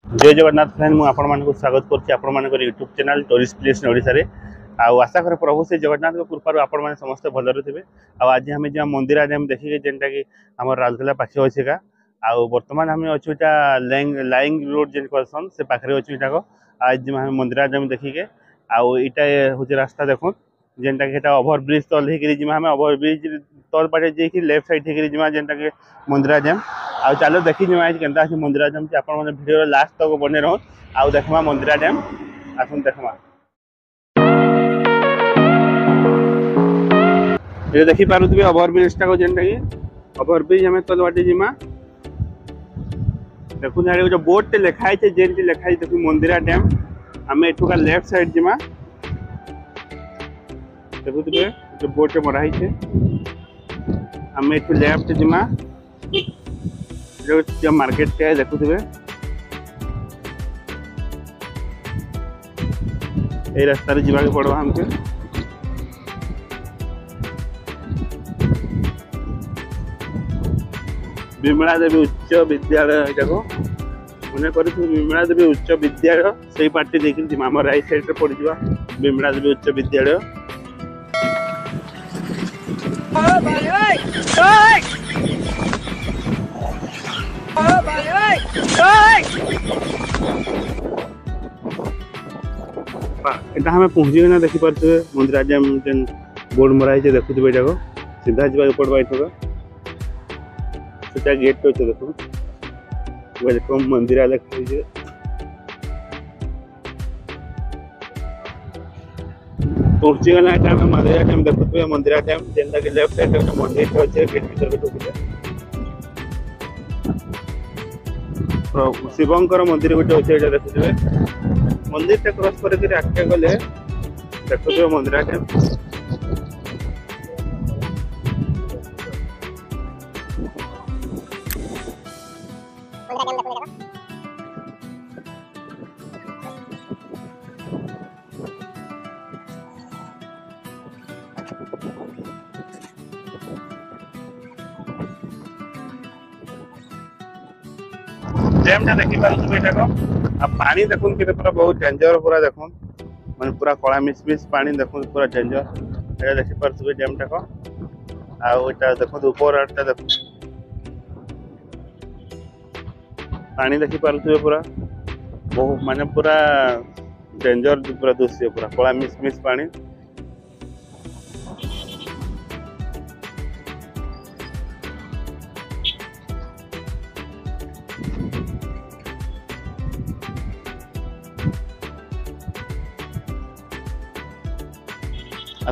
जय जगन्नाथ फ्रेंड मुझे आपको स्वागत कर YouTube channel tourist place Odisha रे आशा करे प्रभु से जगन्नाथ कृपा आपण मैंने समस्त भलरे थे। आज आम जहाँ मंदिर आज देखिए जेनटा कि आम राउरकेला पाखे अच्छे का बर्तमान आम अच्छे लाइंग रोड जेन कहसन से पाखे अच्छे को आज मंदिर आज देखिके आईटा हूँ रास्ता देखो जेनटा कि ओभर ब्रिज तल होकर ओभर ब्रिज तल पाटे जाकि लेफ्ट साइड होकर जेनटा कि मंदिर जाम आ चलो देखी आज केनता अच्छे मंदिर जाम आप भिडियो लास्ट तक बने रहो आउ देखमा मंदिर डैम आसन देखमा ये देखी पारुथबे ओभर ब्रिज टा को जेनटा कि ओभर ब्रिज हमें तल बाटे जिमा देखु ना जो बोर्ड टे लिखाई छे जेनटी लिखाई देखु मंदिर डैम हमें एठुका लेफ्ट साइड जिमा देखुथबे जो बोर्ड टे मराई छे हमें एठु लेफ्ट जिमा जो मार्केट टे देखुथबे ए रास्ता रे जीवा के पड़वा हमके विमला देवी उच्च विद्यालय एटाको मने करी विमला देवी उच्च विद्यालय सेही पार्टी देखि जिमा हमर राइट साइड रे पड़ जिवा विमला देवी उच्च विद्यालय एटा हमें पहुंची ना देखि पारते मंदिर आज जेन बोर्ड मराई छे देखुथबे एटा को सीधा जीवा पड़बा एठो सेटा गेट तो देखो वेलकम मंदिर आले छे पहुंची गला एटा हम मंदिर टाइम देखुथबे मंदिर टाइम जेनटा के लेफ्ट साइड में मंदिर तो छे गेट भीतर के ढुकले शिवंकर मंदिर गोटे अच्छे एटा देखुथबे मंदिर टा क्रॉस करके आगे गले देखुथबे मंदिर टाइम डैम टा देखि पारुथबे एटा को अब पानी देखुन के पूरा बहुत डेंजर पूरा देखुन माने पूरा कला मिस पानी देखुन पूरा डेंजर एटा देखि पारुथबे डैम टा को आ एटा देखुन ऊपर आटा देखुन पानी देखि पारुथबे पूरा बहुत माने पूरा डेंजर पूरा दृश्य पूरा कला मिस पानी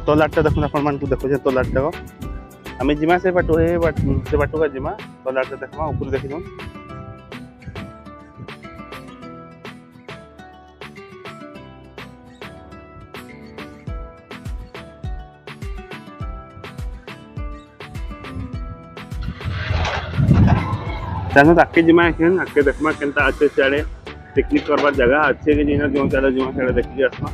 तलाटा देखुन आपण को देखो तलाटा को आम जिमा से बाटो से बाटो का जिमा तलाटा देखमा ऊपर देखि दो जानो आके जिमा केन आके देखमा केनता अच्छे सियाड़े पिकनिक करबार जगह अच्छे कि जिना जो चलो जिमा सियाड़े देखि आसमा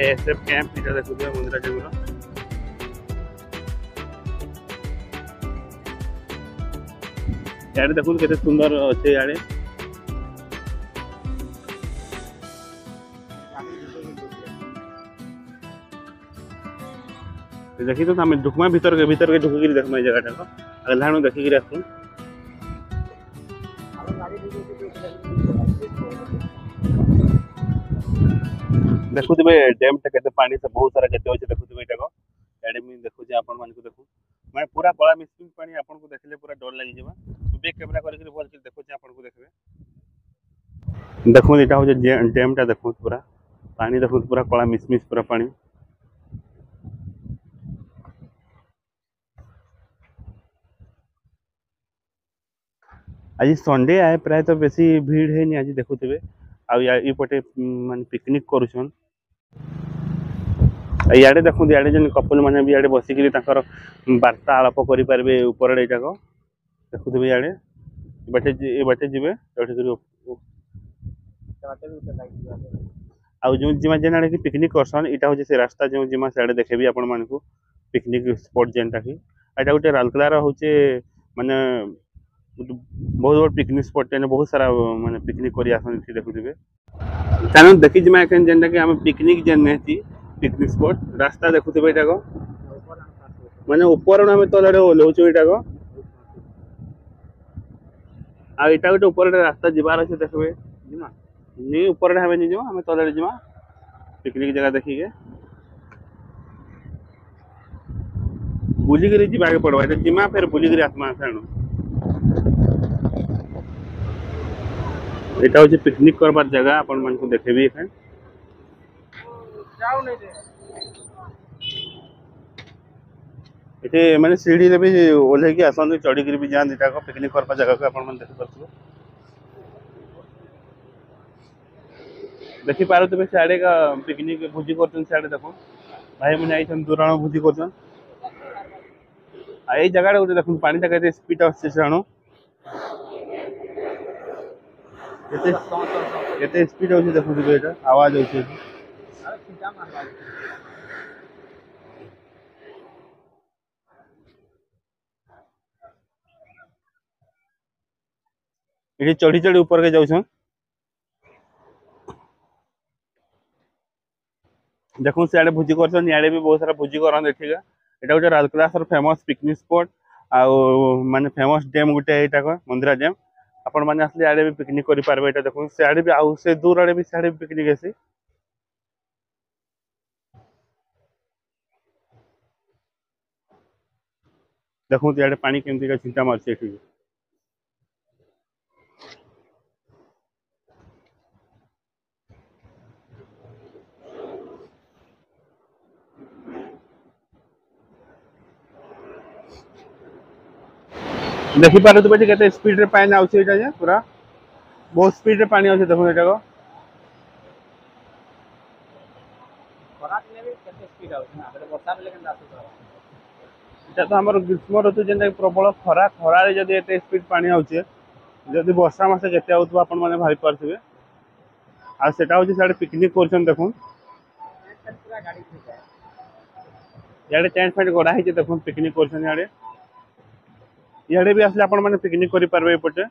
एसएफ कैंप इटा देखुथबे मंदिर जगुरा यार देखुन केते सुंदर अच्छे यारे देखि तो हमें ढुकमा भीतर के ढुकी के देखमा जगह टा को अगलानो देखि के राखू देखुथबे डैम टा केते पानी से बहुत सारा केते होचे देखुथबे एटा को याडे मी देखुचे आपण मान को देखु माने पूरा कला मिसिंग पानी आपण को देखले पूरा डर लागि जेबा बैक कैमरा करके बोल के देखुचे आपण को देखबे देखु एटा हो जे डैम टा देखु पूरा पानी देखु पूरा कला मिस पूरा पानी आज संडे आए प्राय तो बेसी भीड़ है नहीं आज देखुथबे आ ये पटे मान पिकनिक करूछन इे देखो इे जो कपल मैंने भी इे बसिक वार्ता आलाप करेंगे ऊपर यटाक देखुवे इे बाटे ये बाटे जी आउ जो जिमा जेन आड़े पिकनिक करसन इटा हूँ से रास्ता जो जिमा से देखेबी आपण मानकू पिकनिक स्पॉट जेनटा कि एटा गोटे राउरकेलार हूँ माने बहुत बड़ पिकनिक स्पॉट बहुत सारा माने पिकनिक कर आसन देखुवे चलो देखी जिमा जेनटा कि आम पिकनिक जेन नहीं पिकनिक स्पॉट रास्ता देखुवे इटाक माने ऊपर आम तले ओह्लौचु इटाक आ इटा गोटे ऊपर रास्ता जीवार अच्छे देखिए नहीं ऊपर हमें नहीं आम तले जीमा पिकनिक जगह देखिके बुलिक जाके पड़वा जिमा फिर बुलिक आत्मा से यहाँ हूँ पिकनिक करवार जगह आपण मान देखेबी ये माने सीढ़ी रे भी ओल्हे की आसंती चढ़ी भी जान इटा पिकनिक करवा जगह को आपण देखि पारथुबे देखि पारथुबे सियाड़े का पिकनिक भोजी करछन सियाड़े देखो भाई मैंने आई दूरण भोजी करछन आ जगह गोटे देखो पानी टा केते स्पीड आछे जानो केते स्पीड होछि देखुथिबे एटा आवाज होछि ये चढ़ी चढ़ी ऊपर के जाऊछन देखो सियाड़े भोजी करछन याडे भी बहुत सारा भोजी करन देखिगा एटा गोटे राउरकेला फेमस पिकनिक स्पॉट आउ माने फेमस डैम गोटे एटा को मंदिरा डैम आपण माने असले याडे भी पिकनिक करि पारबे एटा देखो सियाड़े भी आउ से दूर आडे भी सियाड़े भी पिकनिक आसी देखो याडे पानी केमती का चिंता मारछे एठी देखि पारे तो बेटी केते स्पीड रे पानी आउछ एटा जे पूरा बहुत स्पीड रे पानी आउछ देखो एटा को खराक ले भी केते स्पीड आउछ ना बेले वर्षा बेले केनता आउछ एटा तो हमर ग्रीष्म ऋतु जेंटा प्रबल खरा खरा रे जदी एते स्पीड पानी आउछ जदी वर्षा मासे केते आउथबा आपण माने भाई पारथिबे आ सेटा होछि साडे पिकनिक करछन देखो पूरा गाड़ी थी जाय याडे टेंट फेंट गोडा हिचे देखो पिकनिक करछन याडे याडे भी आसले आपण माने पिकनिक करि पारबे एपटे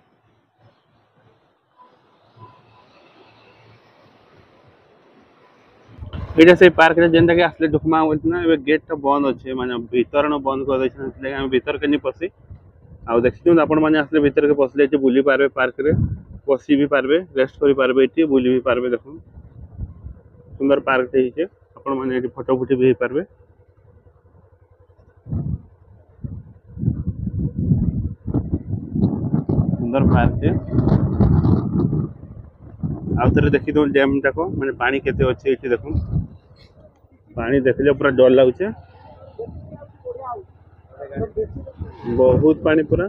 एटा से पार्क रे जेंटा के आसले डुकमा होतना ए गेट तो बंद अछि माने भीतर न बंद कर दैछन इसले हम भीतर के नि पसी आ देखिथुन आपण माने आसले भीतर के पसले जे बुली पारबे पार्क रे बसी भी पारबे रेस्ट करि पारबे एटी बुली भी पारबे देखो सुंदर पार्क ते हिचे आपण माने एटी फोटो फुटी भी पारबे सुंदर पार्क है आउथरे देखि दो डैम टाको माने पानी केते अछि एठी देखो पानी देखले पूरा डर लागुचे बहुत पानी पूरा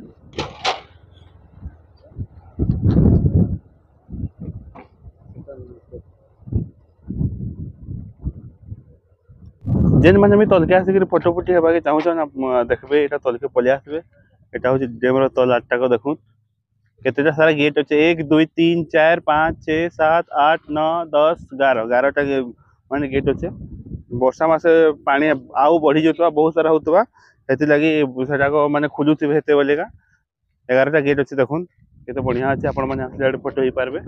जेन माने मी तलके आसी फोटो फुटी हेबा के चाहछन देखबे एटा तलके पले आसबे एटा होछि डैम रो तल आठटा को देखो केतेटा सारा गेट अच्छे 1 2 3 4 5 6 7 8 9 10 11 11टा माने गेट अच्छे वर्षा मासे पानी आउ बढ़ी जतवा बहुत सारा होतवा हेति लागि सेटा को माने खुलुथिबे हेते बोलेगा 11टा गेट अच्छे देखुन केते बढ़िया अछि आपण माने आसले फोटो ही पारबे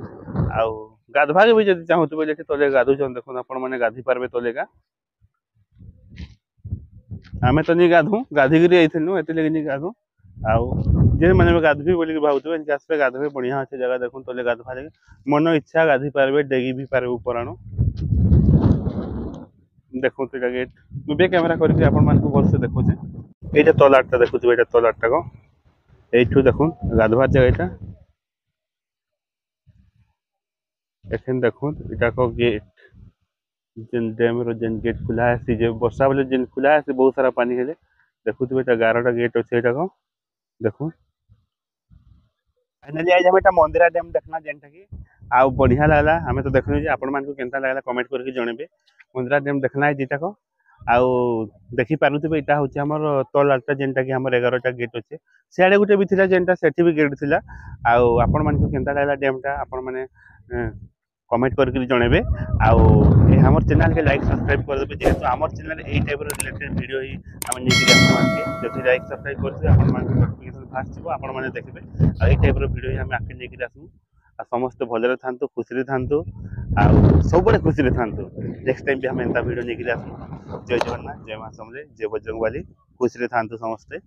आउ गाधवा के भी जति चाहूतबे जेते तले गाधु जन देखुन आपण माने गाधी पारबे तलेगा आमे तो नहीं गाधु गाधी गिरी आइथिनु हेति लागि नहीं गाधु आउ जे माने गाधबी बोली भावतबे इनके आसपे गाधबे बढ़िया अच्छे जगह देखुन तले गाधवा लगे मन इच्छा गाधी पारबे डेगी भी पारबे ऊपर आनो देखो तो गेट मुबे कैमरा करके आपण मान को बोल से देखो जे एटा तलाटटा देखुथबे एटा तलाटटा को एठू देखुन गाधवा जगह एटा एखन देखुन एटा को गेट जेन डैम रो जेन गेट खुला है सी जे वर्षा बेले जेन खुला है से बहुत सारा पानी हेले देखुथबे एटा 11टा गेट अछि एटा को देखो फाइनली आज हम एटा मंदिरा डैम देखना जेनटा की आ बढ़िया लागला हमें तो देखनु जे आपण मान को केनता लागला कमेंट करके जणेबे मंदिरा डैम देखना है जीटा को आउ देखि पारुथिबे एटा होची हमर तलाटा जेनटा कि हमर 11टा गेट अछि सियाडे गुटे भी थिला जेनटा सेठी भी गेट थिला आउ आपण मानकु केनता लागला डैम टा आपण माने कमेंट करके जणेबे आउ ए हमर चैनल के लाइक सब्सक्राइब कर देबे जेहेतु हमर चैनल ए टाइप रो रिलेटेड वीडियो ही हम नेकी आसु आके जति लाइक सब्सक्राइब करथे आपण मानकु नोटिफिकेशन फास्ट छिबो आपण माने देखबे आ ए टाइप रो वीडियो ही हम आके नेकी आसु आ समस्त भलरे थांतु खुशी रे थांतु आ सब बड़े खुशी रे थांतु नेक्स्ट टाइम भी हम एंता वीडियो नेकी आसु जय जगन्नाथ जय मां समले जय बजरंगबली खुशी रे थांतु समस्ते।